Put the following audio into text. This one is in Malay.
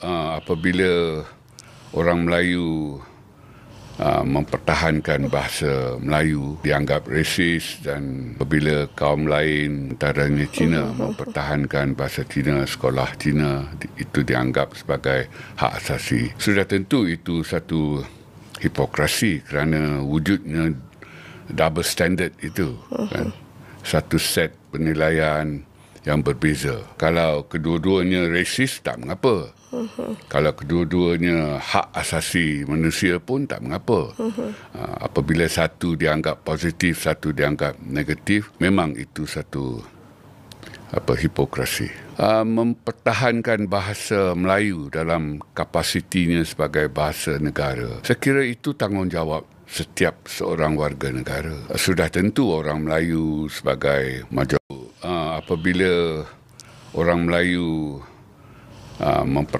apabila orang Melayu mempertahankan bahasa Melayu dianggap resis, dan apabila kaum lain antaranya Cina mempertahankan bahasa Cina, sekolah Cina, itu dianggap sebagai hak asasi. Sudah tentu itu satu hipokrasi kerana wujudnya double standard itu, kan? Satu set penilaian yang berbeza. Kalau kedua-duanya resis, tak mengapa. Kalau kedua-duanya hak asasi manusia pun tak mengapa. Apabila satu dianggap positif, satu dianggap negatif, memang itu satu hipokrasi. Mempertahankan bahasa Melayu dalam kapasitinya sebagai bahasa negara, saya kira itu tanggungjawab setiap seorang warga negara. Sudah tentu orang Melayu sebagai majoriti. Apabila orang Melayu mempertahankan